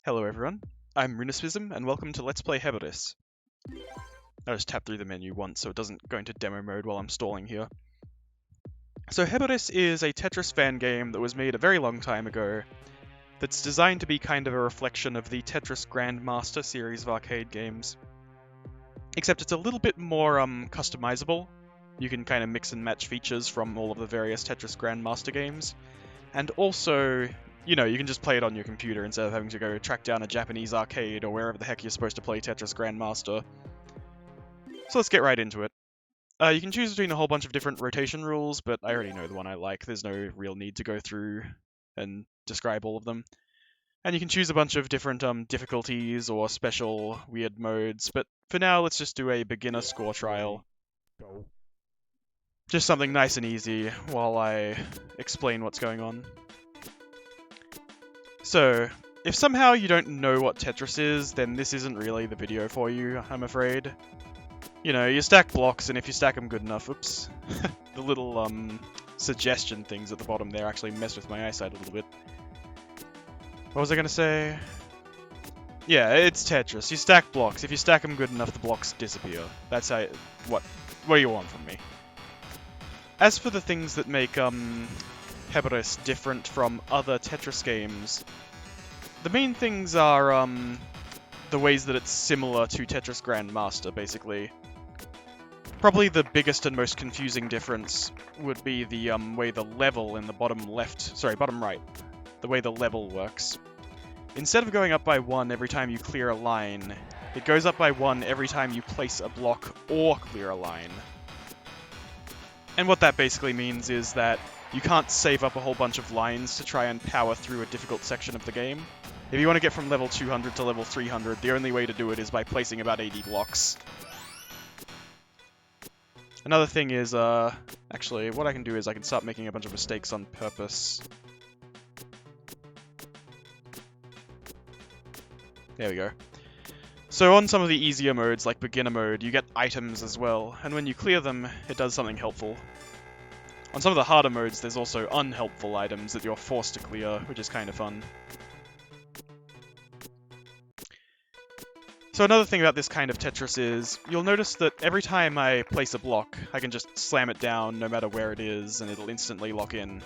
Hello everyone, I'm Runispism and welcome to Let's Play Heboris. I just tapped through the menu once so it doesn't go into demo mode while I'm stalling here. So Heboris is a Tetris fan game that was made a very long time ago that's designed to be kind of a reflection of the Tetris Grandmaster series of arcade games. Except it's a little bit more customizable. You can kind of mix and match features from all of the various Tetris Grandmaster games. And also, you can just play it on your computer instead of having to go track down a Japanese arcade or wherever the heck you're supposed to play Tetris Grandmaster. So let's get right into it. You can choose between a whole bunch of different rotation rules, but I already know the one I like. There's no real need to go through and describe all of them. And you can choose a bunch of different difficulties or special weird modes, but for now let's just do a beginner score trial. Just something nice and easy while I explain what's going on. So, if somehow you don't know what Tetris is, then this isn't really the video for you, I'm afraid. You stack blocks, and if you stack them good enough, oops, the little suggestion things at the bottom there actually mess with my eyesight a little bit. What was I gonna say? Yeah, it's Tetris. You stack blocks. If you stack them good enough, the blocks disappear. That's how. What do you want from me? As for the things that make Heboris different from other Tetris games, the main things are the ways that it's similar to Tetris Grandmaster, basically. Probably the biggest and most confusing difference would be the way the level in the bottom right, the way the level works. Instead of going up by 1 every time you clear a line, it goes up by 1 every time you place a block or clear a line. And what that basically means is that you can't save up a whole bunch of lines to try and power through a difficult section of the game. If you want to get from level 200 to level 300, the only way to do it is by placing about 80 blocks. Another thing is, actually, what I can do is I can start making a bunch of mistakes on purpose. There we go. So on some of the easier modes, like beginner mode, you get items as well, and when you clear them, it does something helpful. On some of the harder modes, there's also unhelpful items that you're forced to clear, which is kind of fun. So another thing about this kind of Tetris is, you'll notice that every time I place a block, I can just slam it down no matter where it is, and it'll instantly lock in.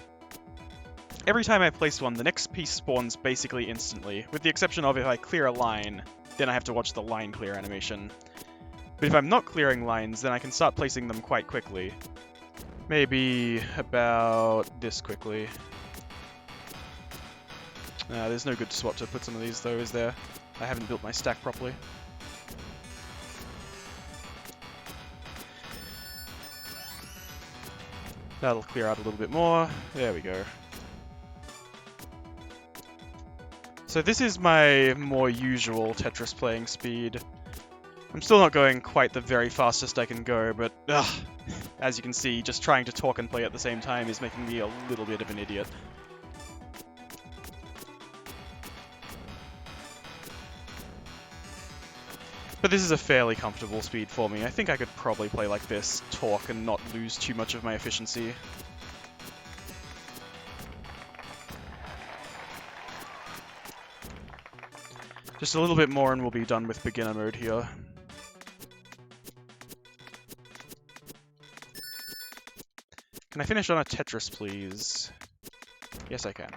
Every time I place one, the next piece spawns basically instantly, with the exception of if I clear a line, then I have to watch the line clear animation. But if I'm not clearing lines, then I can start placing them quite quickly. Maybe about this quickly. There's no good spot to put some of these though, is there? I haven't built my stack properly. That'll clear out a little bit more. There we go. So this is my more usual Tetris playing speed. I'm still not going quite the very fastest I can go, but as you can see, just trying to talk and play at the same time is making me a little bit of an idiot. But this is a fairly comfortable speed for me. I think I could probably play like this, talk, and not lose too much of my efficiency. Just a little bit more and we'll be done with beginner mode here. Can I finish on a Tetris, please? Yes, I can.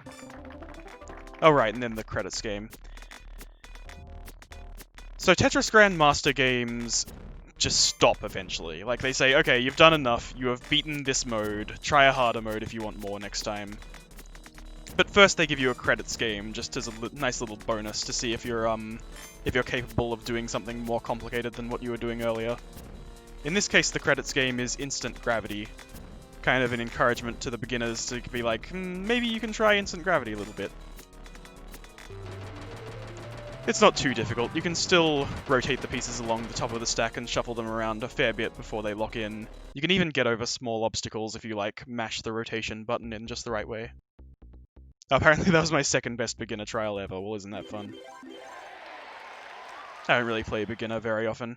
Oh, right, and then the credits game. So Tetris Grandmaster games just stop eventually. Like, they say, okay, you've done enough, you have beaten this mode, try a harder mode if you want more next time. But first they give you a credits game, just as a nice little bonus to see if you're capable of doing something more complicated than what you were doing earlier. In this case, the credits game is Instant Gravity. Kind of an encouragement to the beginners to be like, maybe you can try Instant Gravity a little bit. It's not too difficult. You can still rotate the pieces along the top of the stack and shuffle them around a fair bit before they lock in. You can even get over small obstacles if you, mash the rotation button in just the right way. Apparently that was my second best beginner trial ever. Well, isn't that fun? I don't really play beginner very often.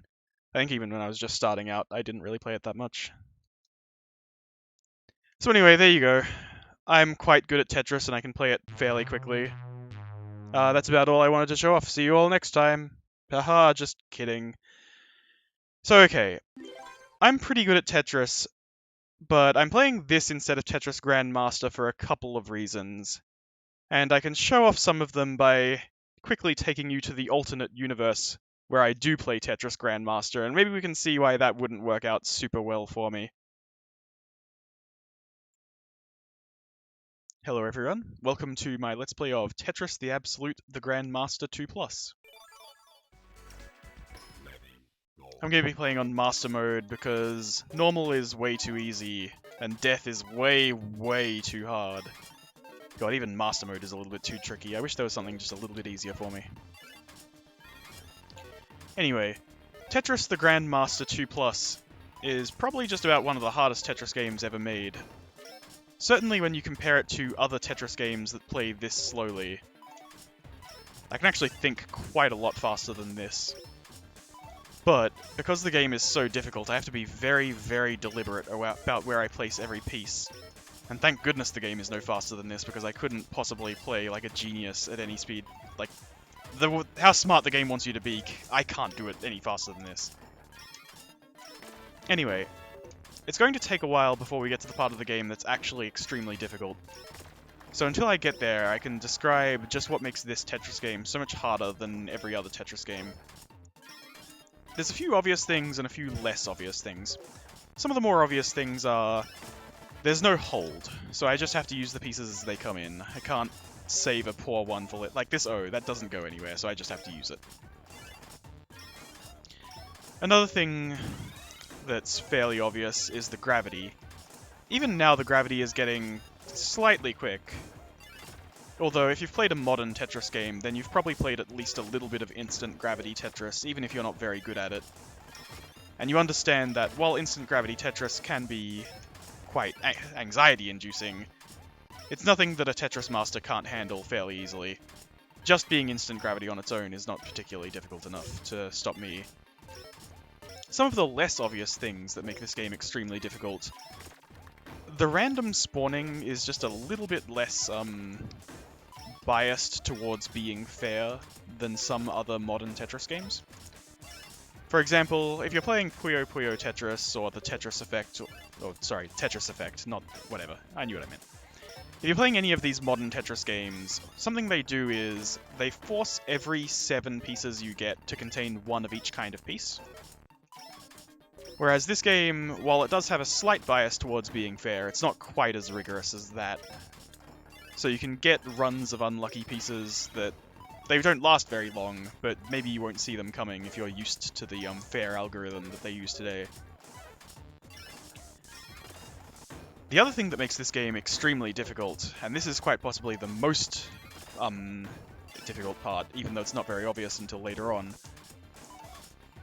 I think even when I was just starting out, I didn't really play it that much. So anyway, there you go. I'm quite good at Tetris and I can play it fairly quickly. That's about all I wanted to show off. See you all next time. Haha, just kidding. So okay, I'm pretty good at Tetris, but I'm playing this instead of Tetris Grandmaster for a couple of reasons. And I can show off some of them by quickly taking you to the alternate universe where I do play Tetris Grandmaster, and maybe we can see why that wouldn't work out super well for me. Hello everyone, welcome to my Let's Play of Tetris the Absolute the Grandmaster 2+. I'm going to be playing on Master Mode because Normal is way too easy, and Death is way, way too hard. God, even Master Mode is a little bit too tricky. I wish there was something just a little bit easier for me. Anyway, Tetris the Grandmaster 2+ is probably just about one of the hardest Tetris games ever made. Certainly when you compare it to other Tetris games that play this slowly. I can actually think quite a lot faster than this. But, because the game is so difficult, I have to be very, very deliberate about where I place every piece. And thank goodness the game is no faster than this, because I couldn't possibly play like a genius at any speed. Like, how smart the game wants you to be, I can't do it any faster than this. Anyway, it's going to take a while before we get to the part of the game that's actually extremely difficult. So until I get there, I can describe just what makes this Tetris game so much harder than every other Tetris game. There's a few obvious things and a few less obvious things. Some of the more obvious things are, there's no hold, so I just have to use the pieces as they come in. I can't save a poor one for it. Like this O, that doesn't go anywhere, so I just have to use it. Another thing that's fairly obvious is the gravity. Even now the gravity is getting slightly quick. Although if you've played a modern Tetris game, then you've probably played at least a little bit of instant gravity Tetris, even if you're not very good at it. And you understand that while instant gravity Tetris can be quite anxiety-inducing, it's nothing that a Tetris master can't handle fairly easily. Just being instant gravity on its own is not particularly difficult enough to stop me. Some of the less obvious things that make this game extremely difficult. The random spawning is just a little bit less biased towards being fair than some other modern Tetris games. For example, if you're playing Puyo Puyo Tetris or the Tetris Effect, sorry, Tetris Effect, not whatever, I knew what I meant. If you're playing any of these modern Tetris games, something they do is they force every 7 pieces you get to contain one of each kind of piece. Whereas this game, while it does have a slight bias towards being fair, it's not quite as rigorous as that. So you can get runs of unlucky pieces that they don't last very long, but maybe you won't see them coming if you're used to the fair algorithm that they use today. The other thing that makes this game extremely difficult, and this is quite possibly the most difficult part, even though it's not very obvious until later on.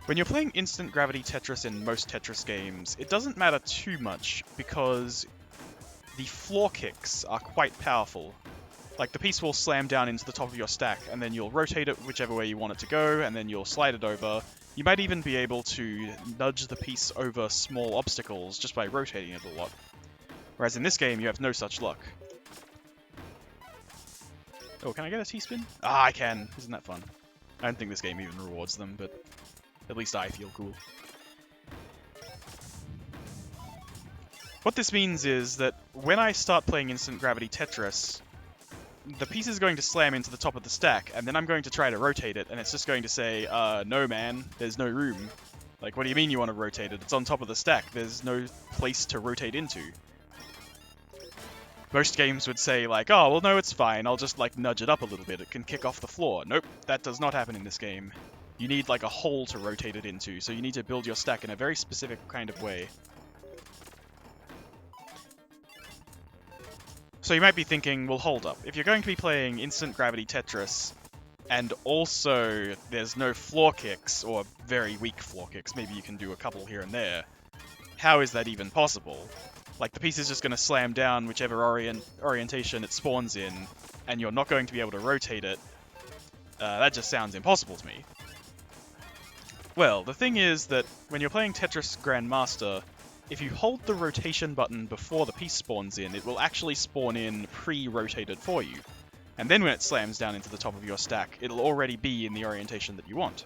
When you're playing instant gravity Tetris in most Tetris games, it doesn't matter too much because the floor kicks are quite powerful. Like, the piece will slam down into the top of your stack, and then you'll rotate it whichever way you want it to go, and then you'll slide it over. You might even be able to nudge the piece over small obstacles just by rotating it a lot. Whereas in this game, you have no such luck. Oh, can I get a T-spin? Ah, I can! Isn't that fun? I don't think this game even rewards them, but at least I feel cool. What this means is that when I start playing Instant Gravity Tetris, the piece is going to slam into the top of the stack, and then I'm going to try to rotate it, and it's just going to say, no man, there's no room. Like, what do you mean you want to rotate it? It's on top of the stack, there's no place to rotate into. Most games would say, like, oh, well no, it's fine, I'll just, like, nudge it up a little bit, it can kick off the floor. Nope, that does not happen in this game. You need, like, a hole to rotate it into, so you need to build your stack in a very specific kind of way. So you might be thinking, well, hold up. If you're going to be playing Instant Gravity Tetris, and also there's no floor kicks, or very weak floor kicks, maybe you can do a couple here and there, how is that even possible? Like, the piece is just going to slam down whichever orientation it spawns in, and you're not going to be able to rotate it. That just sounds impossible to me. Well, the thing is that when you're playing Tetris Grandmaster, if you hold the rotation button before the piece spawns in, it will actually spawn in pre-rotated for you. And then when it slams down into the top of your stack, it'll already be in the orientation that you want.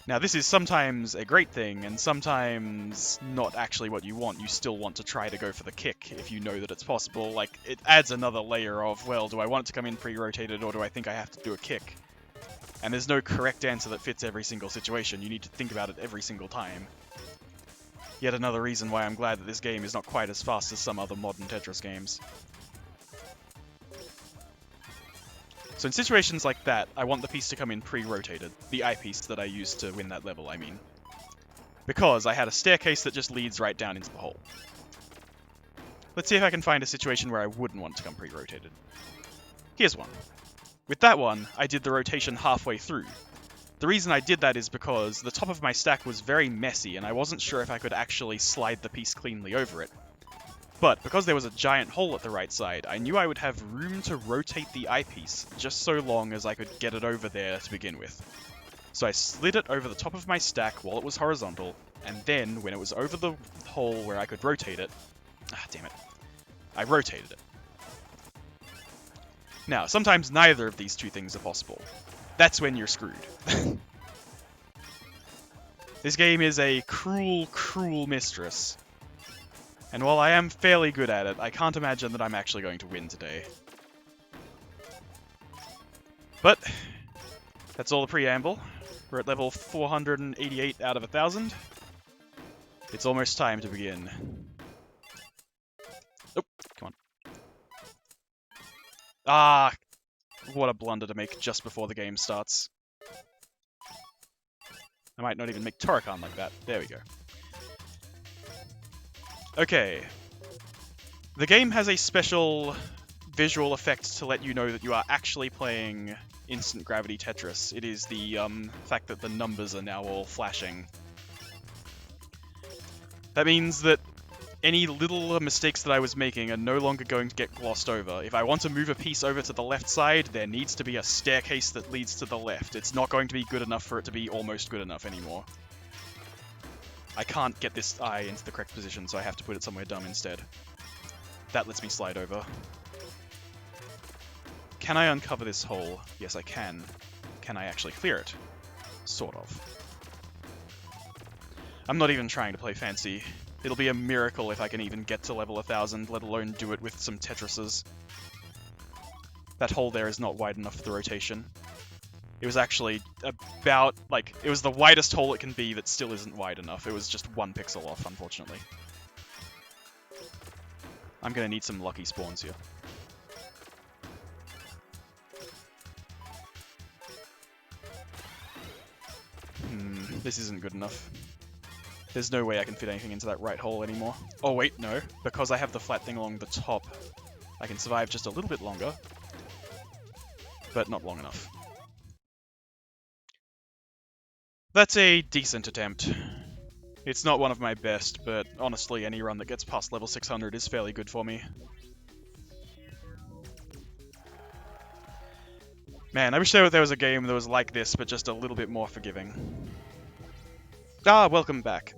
Now this is sometimes a great thing, and sometimes not actually what you want. You still want to try to go for the kick if you know that it's possible. Like, it adds another layer of, well, do I want it to come in pre-rotated, or do I think I have to do a kick? And there's no correct answer that fits every single situation. You need to think about it every single time. Yet another reason why I'm glad that this game is not quite as fast as some other modern Tetris games. So in situations like that, I want the piece to come in pre-rotated. The eyepiece that I used to win that level, I mean. Because I had a staircase that just leads right down into the hole. Let's see if I can find a situation where I wouldn't want to come pre-rotated. Here's one. With that one, I did the rotation halfway through. The reason I did that is because the top of my stack was very messy and I wasn't sure if I could actually slide the piece cleanly over it. But because there was a giant hole at the right side, I knew I would have room to rotate the eyepiece just so long as I could get it over there to begin with. So I slid it over the top of my stack while it was horizontal, and then when it was over the hole where I could rotate it, I rotated it. Now, sometimes neither of these two things are possible. That's when you're screwed. This game is a cruel, cruel mistress. And while I am fairly good at it, I can't imagine that I'm actually going to win today. But that's all the preamble. We're at level 488 out of 1,000. It's almost time to begin. Oh, come on. Ah, what a blunder to make just before the game starts. I might not even make Torrican like that. There we go. Okay. The game has a special visual effect to let you know that you are actually playing Instant Gravity Tetris. It is the fact that the numbers are now all flashing. That means that any little mistakes that I was making are no longer going to get glossed over. If I want to move a piece over to the left side, there needs to be a staircase that leads to the left. It's not going to be good enough for it to be almost good enough anymore. I can't get this eye into the correct position, so I have to put it somewhere dumb instead. That lets me slide over. Can I uncover this hole? Yes, I can. Can I actually clear it? Sort of. I'm not even trying to play fancy. It'll be a miracle if I can even get to level 1,000, let alone do it with some Tetrises. That hole there is not wide enough for the rotation. It was actually about, like, it was the widest hole it can be that still isn't wide enough. It was just 1 pixel off, unfortunately. I'm gonna need some lucky spawns here. This isn't good enough. There's no way I can fit anything into that right hole anymore. Oh wait, no. Because I have the flat thing along the top, I can survive just a little bit longer. But not long enough. That's a decent attempt. It's not one of my best, but honestly, any run that gets past level 600 is fairly good for me. Man, I wish there was a game that was like this, but just a little bit more forgiving. Ah, welcome back.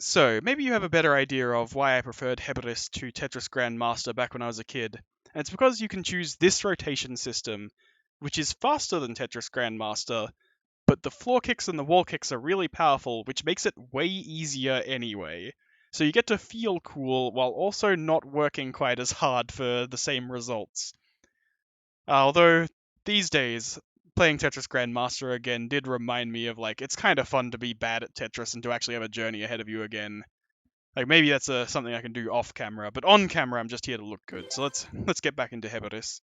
So, maybe you have a better idea of why I preferred Heboris to Tetris Grandmaster back when I was a kid. And it's because you can choose this rotation system, which is faster than Tetris Grandmaster, but the floor kicks and the wall kicks are really powerful, which makes it way easier anyway. So you get to feel cool while also not working quite as hard for the same results. Although, these days, playing Tetris Grandmaster again did remind me of, like, it's kind of fun to be bad at Tetris and to actually have a journey ahead of you again. Like, maybe that's something I can do off camera, but on camera I'm just here to look good. So let's get back into Heboris.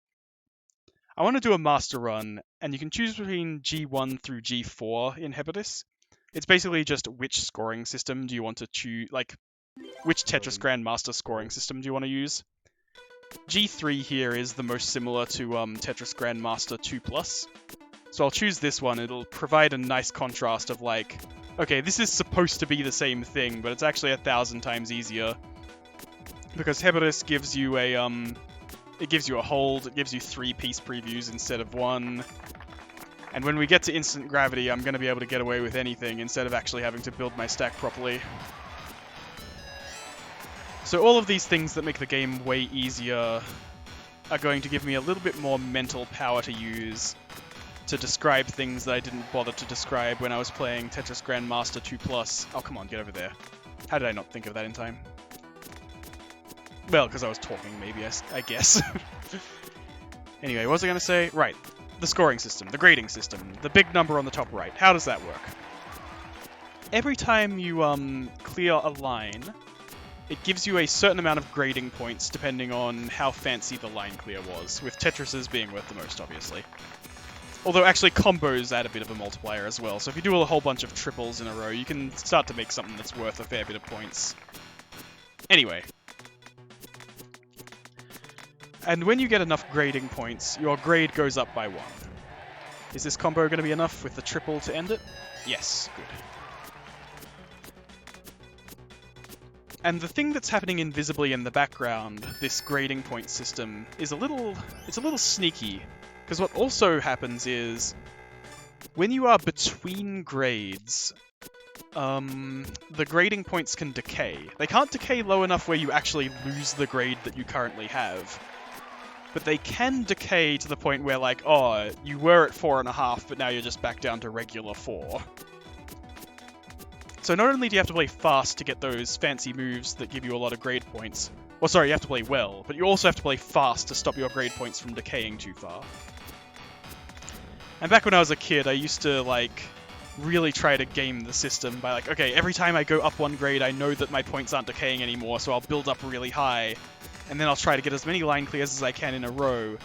I want to do a master run, and you can choose between G1 through G4 in Heboris. It's basically just which scoring system do you want to choose, like, which Tetris Grandmaster scoring system do you want to use. G3 here is the most similar to Tetris Grandmaster 2+. So I'll choose this one. It'll provide a nice contrast of, like, okay, this is supposed to be the same thing, but it's actually 1,000 times easier. Because Heboris gives you a, it gives you a hold, it gives you 3 piece previews instead of 1. And when we get to Instant Gravity, I'm going to be able to get away with anything instead of actually having to build my stack properly. So all of these things that make the game way easier are going to give me a little bit more mental power to use to describe things that I didn't bother to describe when I was playing Tetris Grandmaster 2+. Oh, come on, get over there. How did I not think of that in time? Well, because I was talking, maybe, I guess. Anyway, what was I going to say? Right, the scoring system, the grading system, the big number on the top right. How does that work? Every time you clear a line, it gives you a certain amount of grading points depending on how fancy the line clear was, with Tetris's being worth the most, obviously. Although actually combos add a bit of a multiplier as well, so if you do a whole bunch of triples in a row, you can start to make something that's worth a fair bit of points. Anyway. And when you get enough grading points, your grade goes up by 1. Is this combo going to be enough with the triple to end it? Yes, good. And the thing that's happening invisibly in the background, this grading point system, is a little sneaky. Because what also happens is, when you are between grades, the grading points can decay. They can't decay low enough where you actually lose the grade that you currently have. But they can decay to the point where, like, oh, you were at 4.5, but now you're just back down to regular 4. So not only do you have to play fast to get those fancy moves that give you a lot of grade points, well, sorry, you have to play well, but you also have to play fast to stop your grade points from decaying too far. And back when I was a kid, I used to, like, really try to game the system by, like, okay, every time I go up 1 grade, I know that my points aren't decaying anymore, so I'll build up really high, and then I'll try to get as many line clears as I can in a row,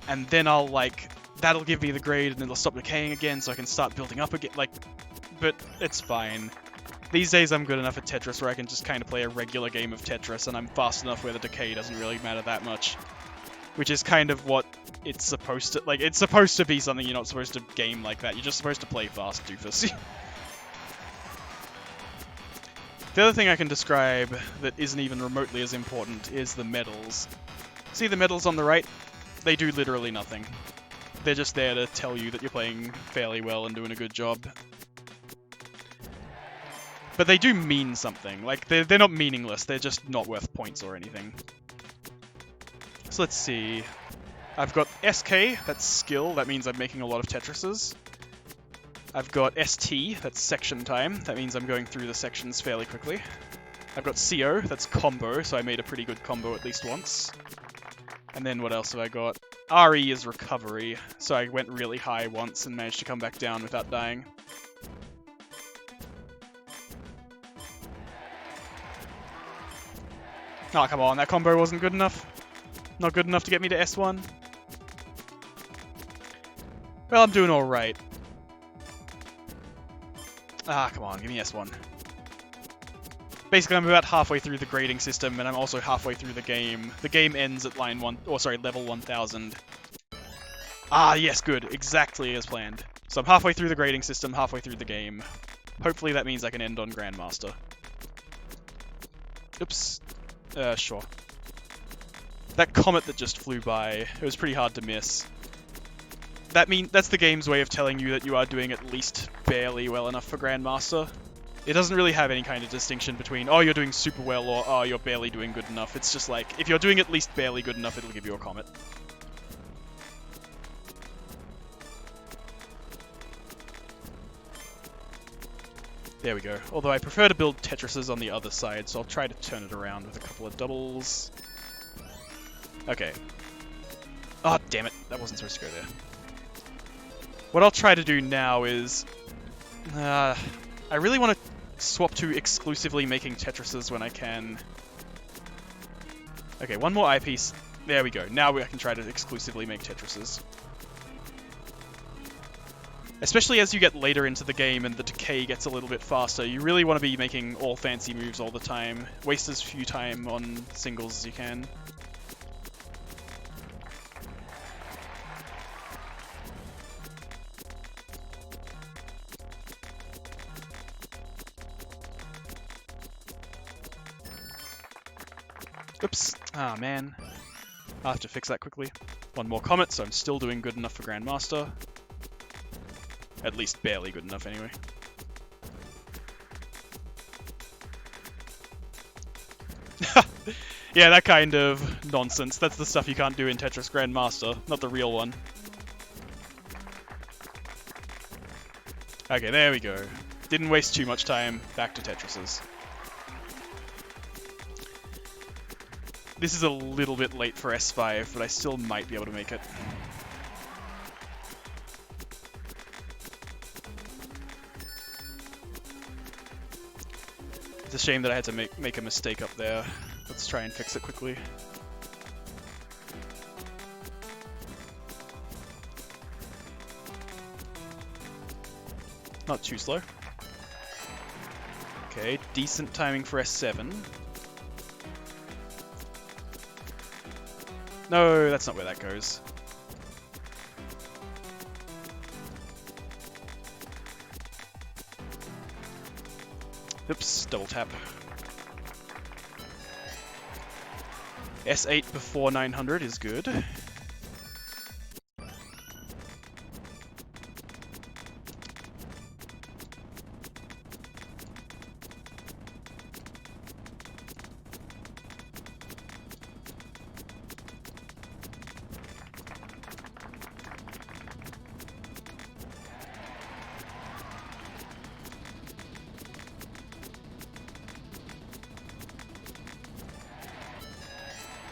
and then I'll, like, that'll give me the grade, and it'll stop decaying again, so I can start building up again, like, but it's fine. These days I'm good enough at Tetris where I can just kind of play a regular game of Tetris, and I'm fast enough where the decay doesn't really matter that much. Which is kind of what it's supposed to... Like, it's supposed to be something you're not supposed to game like that. You're just supposed to play fast, doofus. The other thing I can describe that isn't even remotely as important is the medals. See the medals on the right? They do literally nothing. They're just there to tell you that you're playing fairly well and doing a good job. But they do mean something. Like, they're not meaningless, they're just not worth points or anything. So let's see. I've got SK, that's skill, that means I'm making a lot of Tetrises. I've got ST, that's section time, that means I'm going through the sections fairly quickly. I've got CO, that's combo, so I made a pretty good combo at least once. And then what else have I got? RE is recovery, so I went really high once and managed to come back down without dying. Oh, come on, that combo wasn't good enough. Not good enough to get me to S1. Well, I'm doing alright. Ah, come on, give me S1. Basically, I'm about halfway through the grading system, and I'm also halfway through the game. The game ends at level 1000. Ah, yes, good. Exactly as planned. So I'm halfway through the grading system, halfway through the game. Hopefully that means I can end on Grandmaster. Oops. Sure. That comet that just flew by, it was pretty hard to miss. That's the game's way of telling you that you are doing at least barely well enough for Grandmaster. It doesn't really have any kind of distinction between, oh, you're doing super well, or oh, you're barely doing good enough. It's just like, if you're doing at least barely good enough, it'll give you a comet. There we go. Although I prefer to build Tetrises on the other side, so I'll try to turn it around with a couple of doubles. Okay. Oh, damn it. That wasn't supposed to go there. What I'll try to do now is... I really want to swap to exclusively making Tetrises when I can. Okay, one more eyepiece. There we go. Now I can try to exclusively make Tetrises. Especially as you get later into the game and the decay gets a little bit faster, you really want to be making all fancy moves all the time. Waste as few time on singles as you can. Oops. Ah, man. I'll have to fix that quickly. One more comet, so I'm still doing good enough for Grandmaster. At least barely good enough, anyway. Yeah, that kind of nonsense. That's the stuff you can't do in Tetris Grandmaster, not the real one. Okay, there we go. Didn't waste too much time. Back to Tetris's. This is a little bit late for S5, but I still might be able to make it. It's a shame that I had to make a mistake up there. Let's try and fix it quickly. Not too slow. Okay, decent timing for S7. No, that's not where that goes. Oops, double tap. S8 before 900 is good.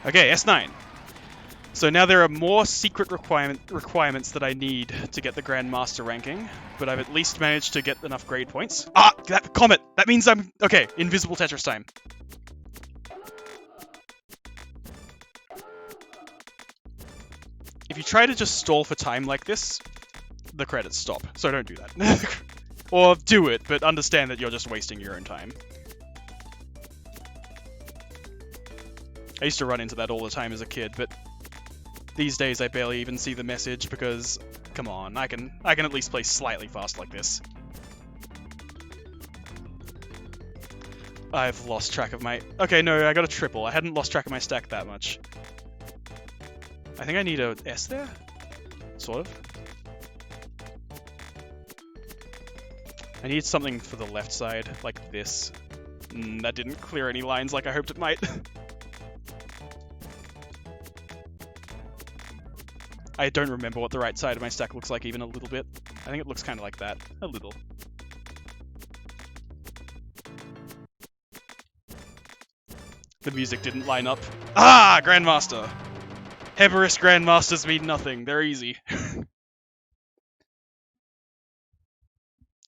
Okay, S9. So now there are more secret requirements that I need to get the Grandmaster ranking, but I've at least managed to get enough grade points. Ah! That comet! That means I'm... Okay, invisible Tetris time. If you try to just stall for time like this, the credits stop, so don't do that. Or do it, but understand that you're just wasting your own time. I used to run into that all the time as a kid, but these days I barely even see the message because, come on, I can at least play slightly fast like this. I've lost track of my... Okay, no, I got a triple. I hadn't lost track of my stack that much. I think I need a S there? Sort of. I need something for the left side, like this. That didn't clear any lines like I hoped it might. I don't remember what the right side of my stack looks like even a little bit. I think it looks kind of like that. A little. The music didn't line up. Ah! Grandmaster! Heboris Grandmasters mean nothing. They're easy.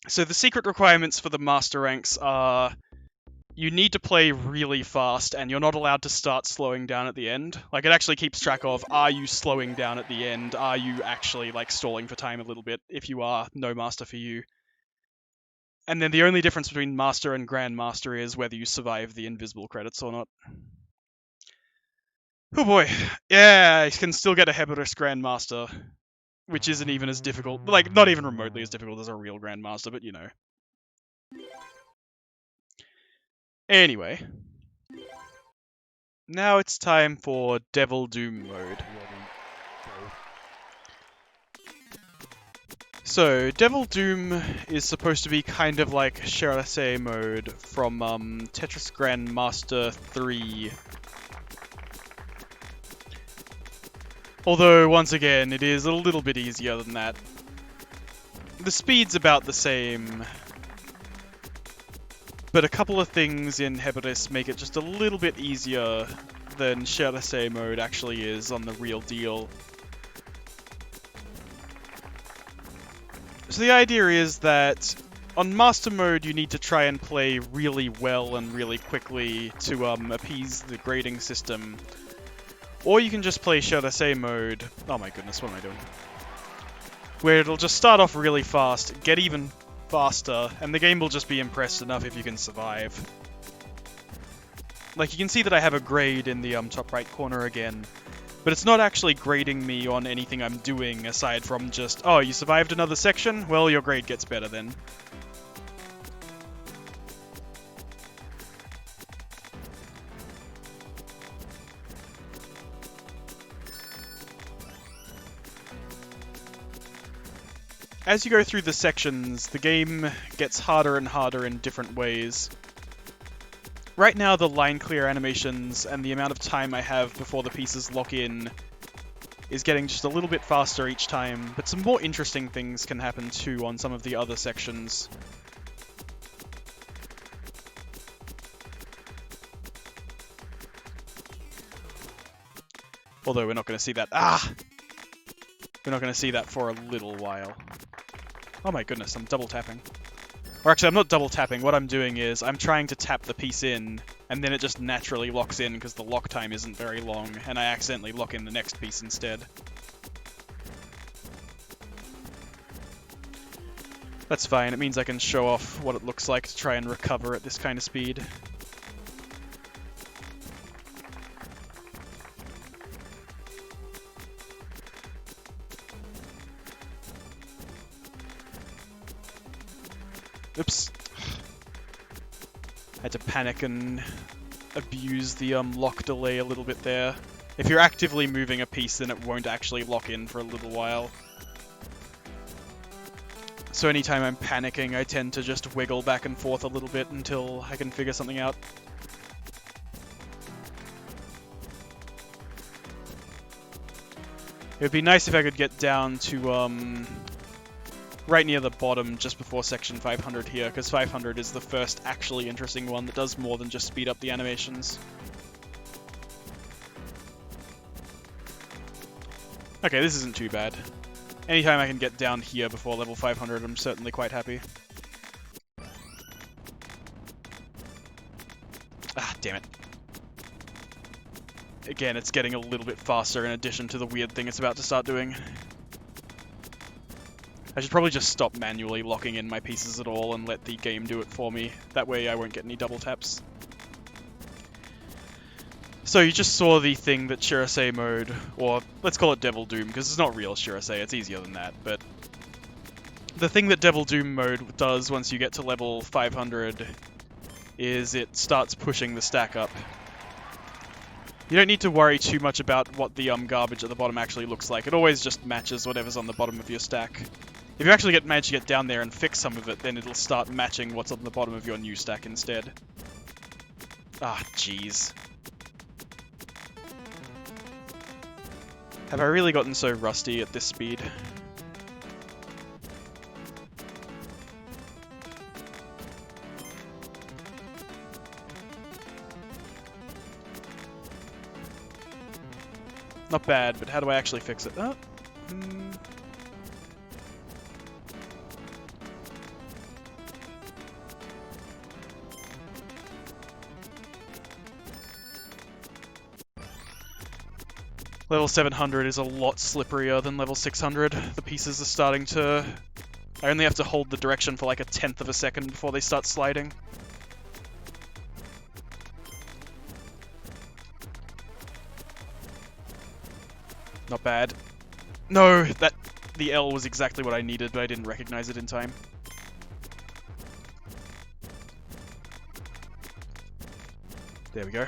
So the secret requirements for the master ranks are... You need to play really fast, and you're not allowed to start slowing down at the end. Like, it actually keeps track of, are you slowing down at the end? Are you actually, like, stalling for time a little bit? If you are, no master for you. And then the only difference between master and grandmaster is whether you survive the invisible credits or not. Oh boy. Yeah, you can still get a Heboris grandmaster, which isn't even as difficult. Like, not even remotely as difficult as a real grandmaster, but you know. Anyway, now it's time for Devil Doom mode. So, Devil Doom is supposed to be kind of like Heeboris mode from Tetris Grandmaster 3. Although, once again, it is a little bit easier than that. The speed's about the same. But a couple of things in Heboris make it just a little bit easier than Heeboris mode actually is on the real deal. So the idea is that on Master mode you need to try and play really well and really quickly to appease the grading system. Or you can just play Heeboris mode... Oh my goodness, what am I doing? Where it'll just start off really fast, get even faster, and the game will just be impressed enough if you can survive. Like, you can see that I have a grade in the top right corner again, but it's not actually grading me on anything I'm doing aside from just, oh, you survived another section? Well, your grade gets better then. As you go through the sections, the game gets harder and harder in different ways. Right now, the line clear animations and the amount of time I have before the pieces lock in is getting just a little bit faster each time, but some more interesting things can happen too on some of the other sections. Although we're not going to see that. We're not going to see that for a little while. Oh my goodness, I'm double tapping. Or actually, I'm not double tapping. What I'm doing is I'm trying to tap the piece in, and then it just naturally locks in because the lock time isn't very long, and I accidentally lock in the next piece instead. That's fine. It means I can show off what it looks like to try and recover at this kind of speed. Oops. Had to panic and abuse the lock delay a little bit there. If you're actively moving a piece, then it won't actually lock in for a little while. So anytime I'm panicking, I tend to just wiggle back and forth a little bit until I can figure something out. It would be nice if I could get down to, right near the bottom, just before section 500 here, because 500 is the first actually interesting one that does more than just speed up the animations. Okay, this isn't too bad. Anytime I can get down here before level 500, I'm certainly quite happy. Ah, damn it. Again, it's getting a little bit faster in addition to the weird thing it's about to start doing. I should probably just stop manually locking in my pieces at all and let the game do it for me. That way I won't get any double taps. So you just saw the thing that Shirase mode, or let's call it Devil Doom, because it's not real Shirase, it's easier than that, but the thing that Devil Doom mode does once you get to level 500 is it starts pushing the stack up. You don't need to worry too much about what the garbage at the bottom actually looks like. It always just matches whatever's on the bottom of your stack. If you actually manage to get down there and fix some of it, then it'll start matching what's on the bottom of your new stack instead. Ah, jeez. Have I really gotten so rusty at this speed? Not bad, but how do I actually fix it? Level 700 is a lot slipperier than level 600. The pieces are starting to... I only have to hold the direction for like 1/10 of a second before they start sliding. Not bad. No, the L was exactly what I needed, but I didn't recognize it in time. There we go.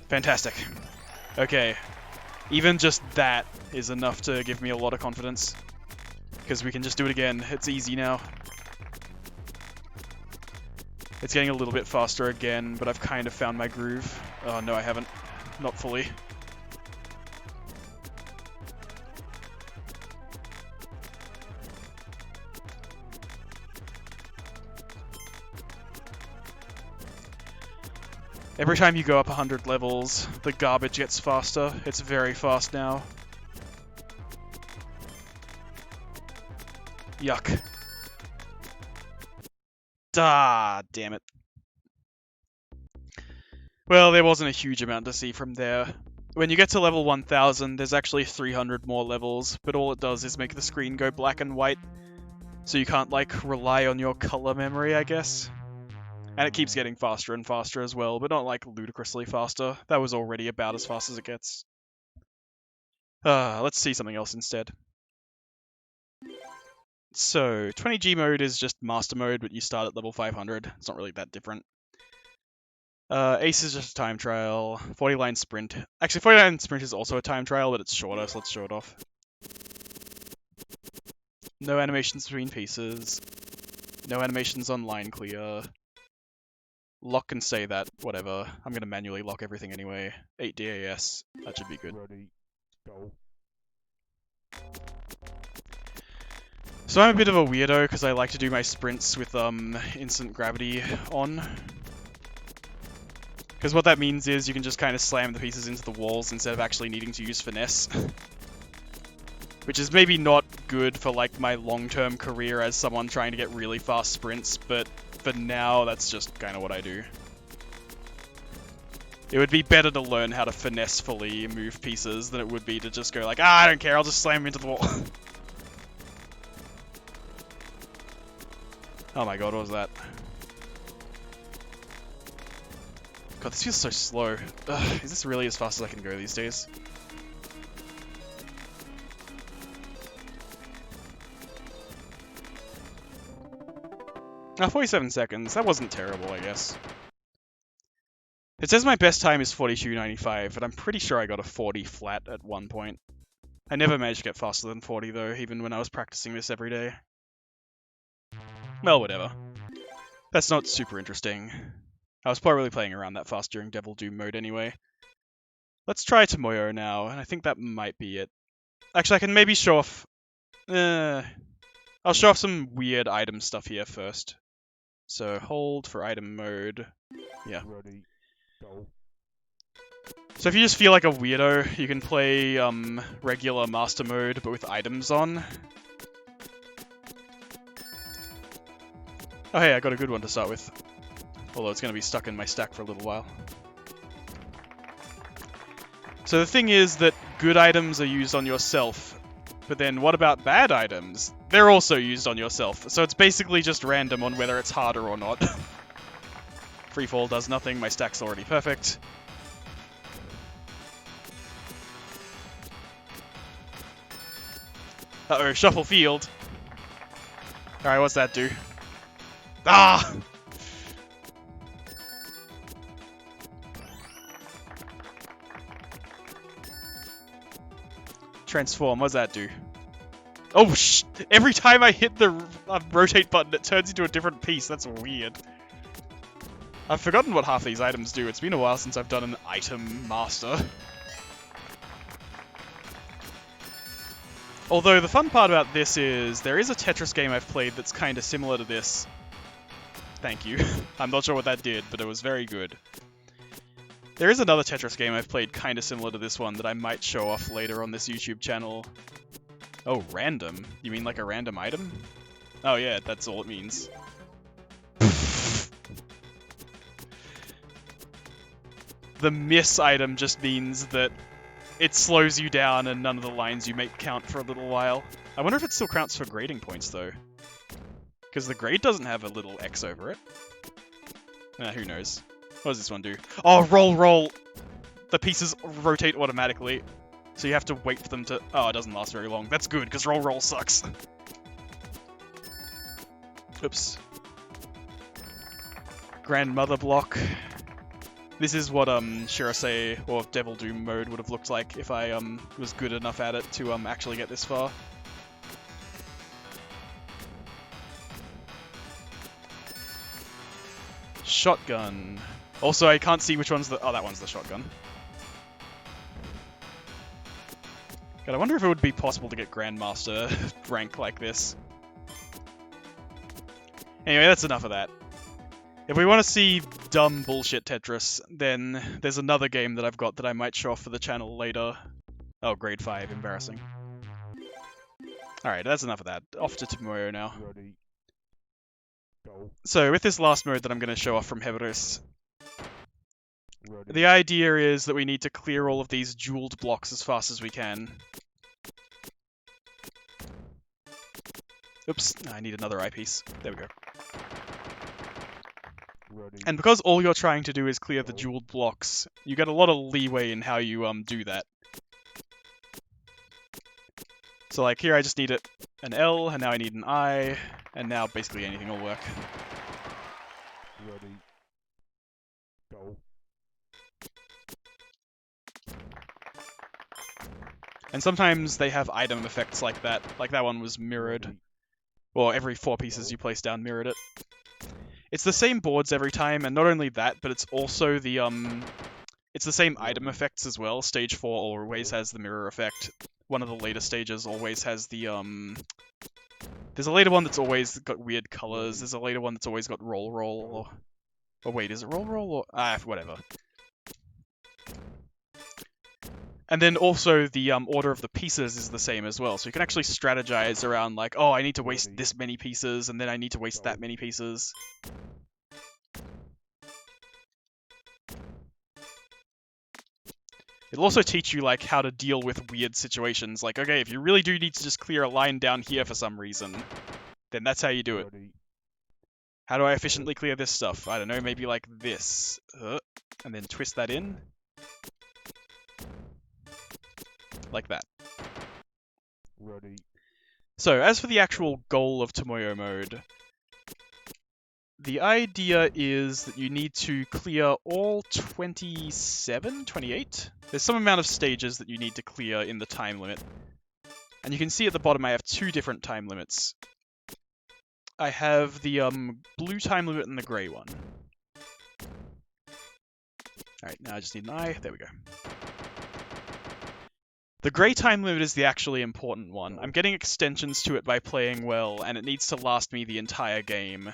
Fantastic. Okay. Even just that is enough to give me a lot of confidence. Because we can just do it again. It's easy now. It's getting a little bit faster again, but I've kind of found my groove. Oh, no, I haven't. Not fully. Every time you go up 100 levels, the garbage gets faster. It's very fast now. Yuck. Ah, damn it. Well, there wasn't a huge amount to see from there. When you get to level 1000, there's actually 300 more levels, but all it does is make the screen go black and white, so you can't, like, rely on your color memory, I guess. And it keeps getting faster and faster as well, but not, like, ludicrously faster. That was already about as fast as it gets. Let's see something else instead. So, 20G mode is just master mode, but you start at level 500. It's not really that different. Ace is just a time trial. 40-line sprint. Actually, 40-line sprint is also a time trial, but it's shorter, so let's show it off. No animations between pieces. No animations on line clear. Lock and say that, whatever. I'm gonna manually lock everything anyway. 8 DAS, that should be good. Ready, go. So I'm a bit of a weirdo because I like to do my sprints with instant gravity on. Because what that means is you can just kind of slam the pieces into the walls instead of actually needing to use finesse. Which is maybe not good for like my long-term career as someone trying to get really fast sprints, but for now that's just kind of what I do. It would be better to learn how to finessefully move pieces than it would be to just go like, I don't care, I'll just slam them into the wall. Oh my god, what was that? God, this feels so slow. Ugh, is this really as fast as I can go these days? Ah, 47 seconds. That wasn't terrible, I guess. It says my best time is 42.95, but I'm pretty sure I got a 40 flat at one point. I never managed to get faster than 40 though, even when I was practicing this every day. Well, whatever. That's not super interesting. I was probably playing around that fast during Devil Doom mode anyway. Let's try Tomoyo now, and I think that might be it. Actually, I can maybe show off... I'll show off some weird item stuff here first. So, hold for item mode. Yeah. Ready, go. So if you just feel like a weirdo, you can play regular master mode, but with items on. Oh hey, I got a good one to start with. Although it's going to be stuck in my stack for a little while. So the thing is that good items are used on yourself, but then what about bad items? They're also used on yourself, so it's basically just random on whether it's harder or not. Freefall does nothing, my stack's already perfect. Uh-oh, shuffle field. Alright, what's that do? Ah! Transform, what's that do? Oh, every time I hit the rotate button, it turns into a different piece. That's weird. I've forgotten what half these items do. It's been a while since I've done an item master. Although the fun part about this is there is a Tetris game I've played that's kind of similar to this. Thank you. I'm not sure what that did, but it was very good. There is another Tetris game I've played kind of similar to this one that I might show off later on this YouTube channel. Oh, random? You mean like a random item? Oh yeah, that's all it means. The miss item just means that it slows you down and none of the lines you make count for a little while. I wonder if it still counts for grading points though. Because the grade doesn't have a little X over it. Who knows. What does this one do? Oh, roll, roll! The pieces rotate automatically. So you have to wait for them to... Oh, it doesn't last very long. That's good, because roll, roll sucks. Oops. Grandmother block. This is what Shirase or Devil Doom mode would have looked like if I was good enough at it to actually get this far. Shotgun. Also, I can't see which one's the... Oh, that one's the shotgun. God, I wonder if it would be possible to get Grandmaster rank like this. Anyway, that's enough of that. If we want to see dumb bullshit Tetris, then there's another game that I've got that I might show off for the channel later. Oh, grade 5, embarrassing. Alright, that's enough of that. Off to Tomoyo now. Ready, go. So, with this last mode that I'm going to show off from Heboris, Ready. the idea is that we need to clear all of these jeweled blocks as fast as we can. Oops, I need another eyepiece. There we go. Ready. And because all you're trying to do is clear the jeweled blocks, you get a lot of leeway in how you do that. So like here I just need an L, and now I need an I, and now basically anything will work. Ready, go. And sometimes they have item effects like that one was mirrored. Ready. Or every 4 pieces you place down mirrored it. It's the same boards every time, and not only that, but it's also the, it's the same item effects as well. Stage 4 always has the mirror effect. One of the later stages always has the, there's a later one that's always got weird colors. There's a later one that's always got roll. Or wait, is it roll? Or... whatever. And then also the order of the pieces is the same as well. So you can actually strategize around like, oh, I need to waste this many pieces, and then I need to waste that many pieces. It'll also teach you like how to deal with weird situations. Like, okay, if you really do need to just clear a line down here for some reason, then that's how you do it. How do I efficiently clear this stuff? I don't know, maybe like this. And then twist that in. Like that. Ready. So, as for the actual goal of Tomoyo mode, the idea is that you need to clear all 28? There's some amount of stages that you need to clear in the time limit. And you can see at the bottom I have 2 different time limits. I have the blue time limit and the grey one. Alright, now I just need an eye. There we go. The grey time limit is the actually important one. I'm getting extensions to it by playing well, and it needs to last me the entire game.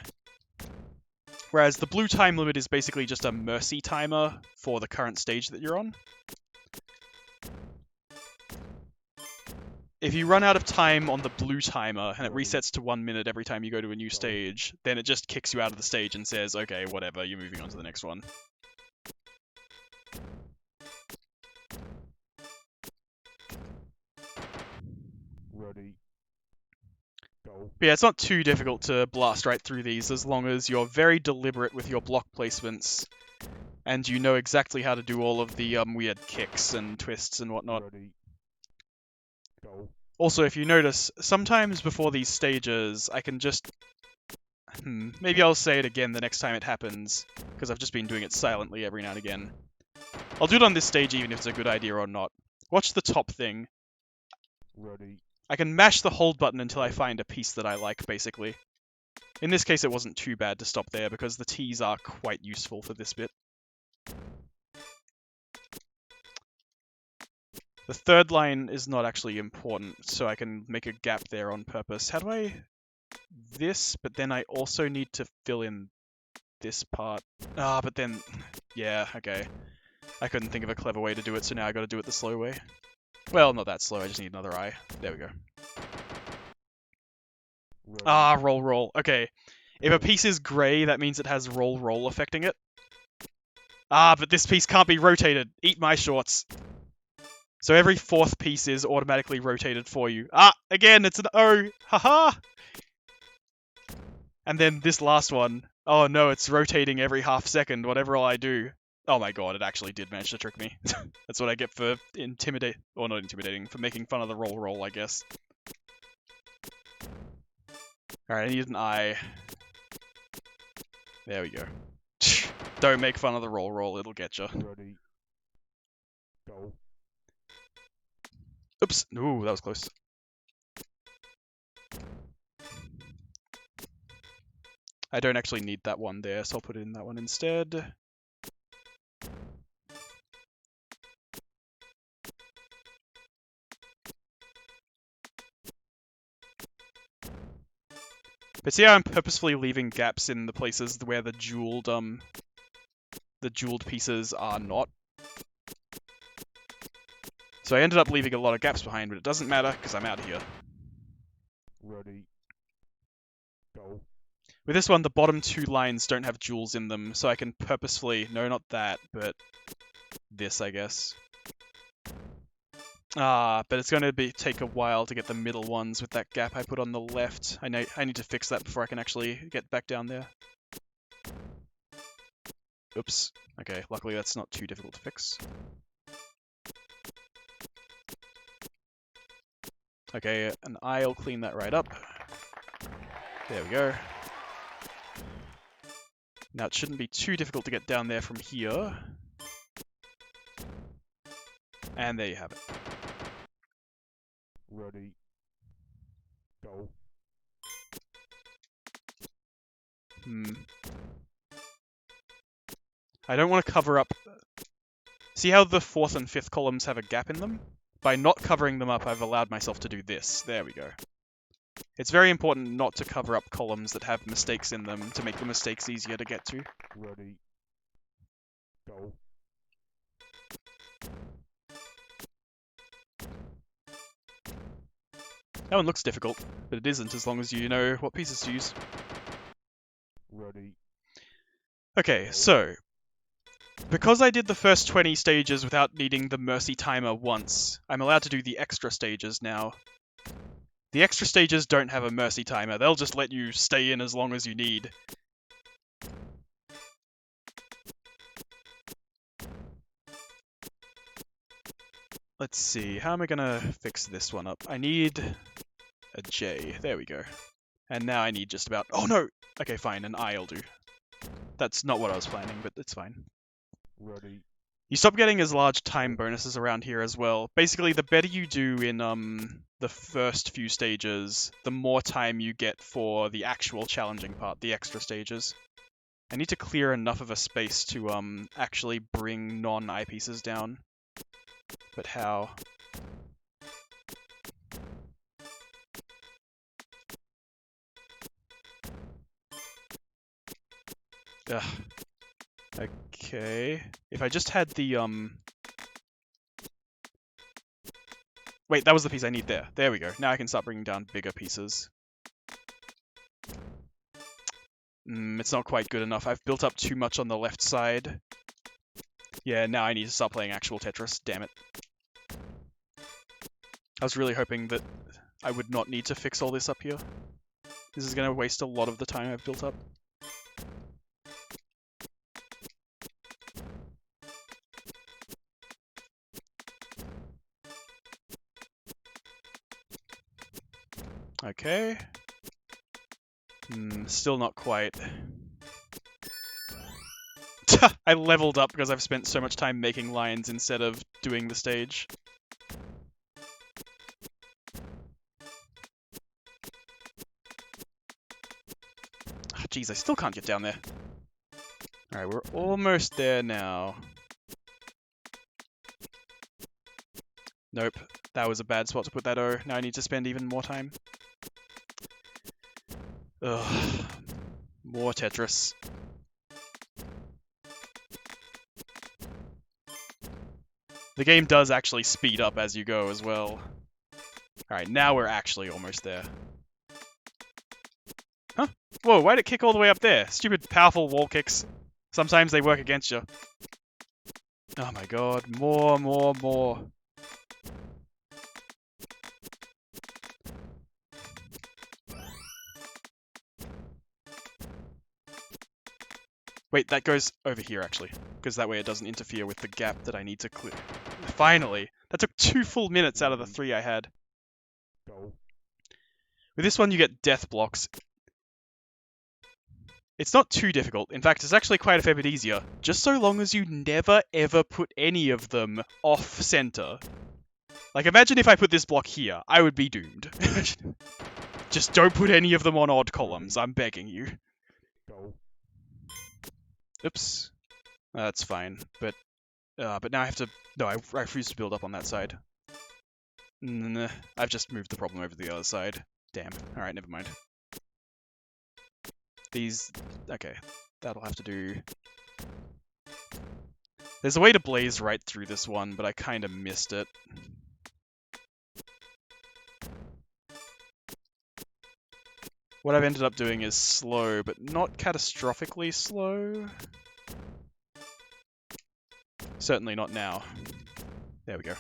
Whereas the blue time limit is basically just a mercy timer for the current stage that you're on. If you run out of time on the blue timer, and it resets to 1 minute every time you go to a new stage, then it just kicks you out of the stage and says, okay, whatever, you're moving on to the next one. Ready. Go. But yeah, it's not too difficult to blast right through these as long as you're very deliberate with your block placements and you know exactly how to do all of the weird kicks and twists and whatnot. Ready. Go. Also, if you notice, sometimes before these stages, I can just... maybe I'll say it again the next time it happens, because I've just been doing it silently every now and again. I'll do it on this stage even if it's a good idea or not. Watch the top thing. Ready. I can mash the hold button until I find a piece that I like, basically. In this case, it wasn't too bad to stop there, because the T's are quite useful for this bit. The third line is not actually important, so I can make a gap there on purpose. How do I... this, but then I also need to fill in this part. But then... yeah, okay. I couldn't think of a clever way to do it, so now I gotta do it the slow way. Well, not that slow, I just need another eye. There we go. Ready. Roll. Okay. If a piece is grey, that means it has roll affecting it. But this piece can't be rotated. Eat my shorts. So every 4th piece is automatically rotated for you. Again, it's an O! Haha! And then this last one. Oh no, it's rotating every half second, whatever I do. Oh my god, it actually did manage to trick me. That's what I get for or not intimidating, for making fun of the roll, I guess. Alright, I need an eye. There we go. Don't make fun of the roll, it'll get you. Ready. Go. Oops. Ooh, that was close. I don't actually need that one there, so I'll put it in that one instead. But see how I'm purposefully leaving gaps in the places where the jeweled pieces are not? So I ended up leaving a lot of gaps behind, but it doesn't matter, because I'm out here. Ready. Go. With this one, the bottom 2 lines don't have jewels in them, so I can purposefully... no, not that, but this, I guess. But it's going to take a while to get the middle ones with that gap I put on the left. I need to fix that before I can actually get back down there. Oops. Okay, luckily that's not too difficult to fix. Okay, and I'll clean that right up. There we go. Now it shouldn't be too difficult to get down there from here. And there you have it. Ready. Go. I don't want to cover up... See how the 4th and 5th columns have a gap in them? By not covering them up, I've allowed myself to do this. There we go. It's very important not to cover up columns that have mistakes in them to make the mistakes easier to get to. Ready. Go. That one looks difficult, but it isn't as long as you know what pieces to use. Ready. Okay, so... Because I did the first 20 stages without needing the mercy timer once, I'm allowed to do the extra stages now. The extra stages don't have a mercy timer, they'll just let you stay in as long as you need. Let's see, how am I gonna fix this one up? I need a J, there we go. And now I need just about... Oh no! Okay, fine, an I'll do. That's not what I was planning, but it's fine. Ready. You stop getting as large time bonuses around here as well. Basically, the better you do in the first few stages, the more time you get for the actual challenging part, the extra stages. I need to clear enough of a space to actually bring non-eyepieces down. But how? Ugh. Okay. If I just had the Wait, that was the piece I need there. There we go. Now I can start bringing down bigger pieces. It's not quite good enough. I've built up too much on the left side. Yeah, now I need to start playing actual Tetris. Damn it. I was really hoping that I would not need to fix all this up here. This is going to waste a lot of the time I've built up. Okay. Still not quite. I leveled up because I've spent so much time making lines instead of doing the stage. Jeez, I still can't get down there. Alright, we're almost there now. Nope, that was a bad spot to put that O. Now I need to spend even more time. Ugh. More Tetris. The game does actually speed up as you go as well. Alright, now we're actually almost there. Huh? Whoa, why'd it kick all the way up there? Stupid powerful wall kicks. Sometimes they work against you. Oh my god, more. Wait, that goes over here actually, because that way it doesn't interfere with the gap that I need to clear. Finally! That took 2 full minutes out of the 3 I had. Go. With this one you get death blocks. It's not too difficult. In fact, it's actually quite a fair bit easier. Just so long as you never ever put any of them off center. Like, imagine if I put this block here. I would be doomed. Just don't put any of them on odd columns. I'm begging you. Go. Oops. That's fine. But now I have to... No, I refuse to build up on that side. Nah, I've just moved the problem over to the other side. Damn. Alright, never mind. These... Okay, that'll have to do... There's a way to blaze right through this one, but I kind of missed it. What I've ended up doing is slow, but not catastrophically slow. Certainly not now. There we go.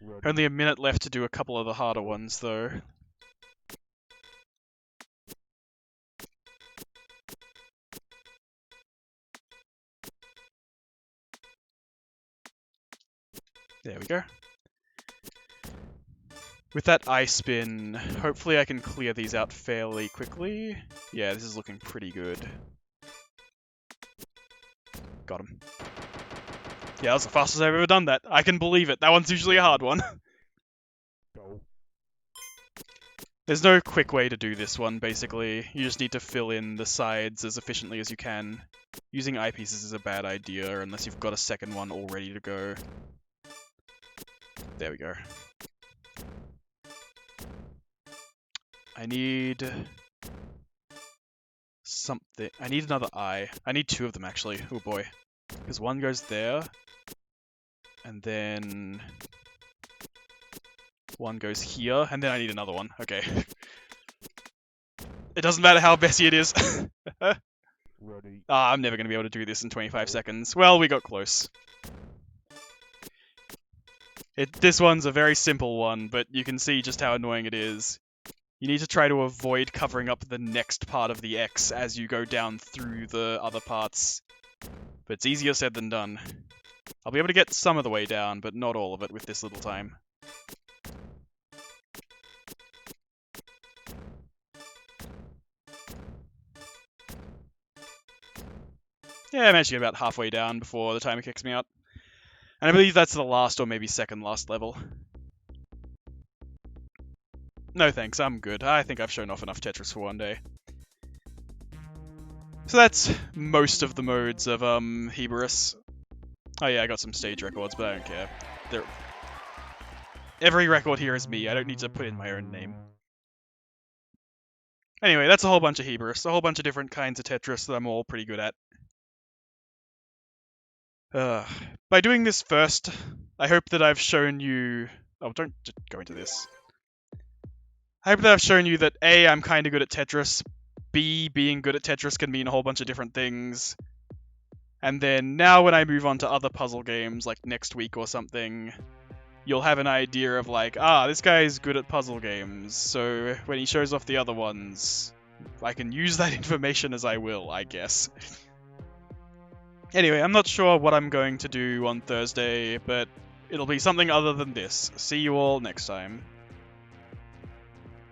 Ready. Only a minute left to do a couple of the harder ones, though. There we go. With that eye spin, hopefully I can clear these out fairly quickly. Yeah, this is looking pretty good. Got him. Yeah, that's the fastest I've ever done that. I can believe it. That one's usually a hard one. Go. There's no quick way to do this one, basically. You just need to fill in the sides as efficiently as you can. Using eyepieces is a bad idea unless you've got a second one all ready to go. There we go. I need something. I need another eye. I need two of them, actually. Oh boy. Because one goes there. And then one goes here. And then I need another one. Okay. It doesn't matter how messy it is. Ready. I'm never going to be able to do this in 25 seconds. Well, we got close. This one's a very simple one, but you can see just how annoying it is. You need to try to avoid covering up the next part of the X as you go down through the other parts. But it's easier said than done. I'll be able to get some of the way down, but not all of it with this little time. Yeah, I managed to get about halfway down before the timer kicks me out. And I believe that's the last or maybe second last level. No thanks, I'm good. I think I've shown off enough Tetris for one day. So that's most of the modes of Heboris. Oh yeah, I got some stage records, but I don't care. Every record here is me, I don't need to put in my own name. Anyway, that's a whole bunch of Heboris, a whole bunch of different kinds of Tetris that I'm all pretty good at. By doing this first, I hope that I've shown you... Oh, don't go into this. I hope that I've shown you that A, I'm kinda good at Tetris, B, being good at Tetris can mean a whole bunch of different things, and then now when I move on to other puzzle games, like next week or something, you'll have an idea of like, this guy's good at puzzle games, so when he shows off the other ones, I can use that information as I will, I guess. Anyway, I'm not sure what I'm going to do on Thursday, but it'll be something other than this. See you all next time.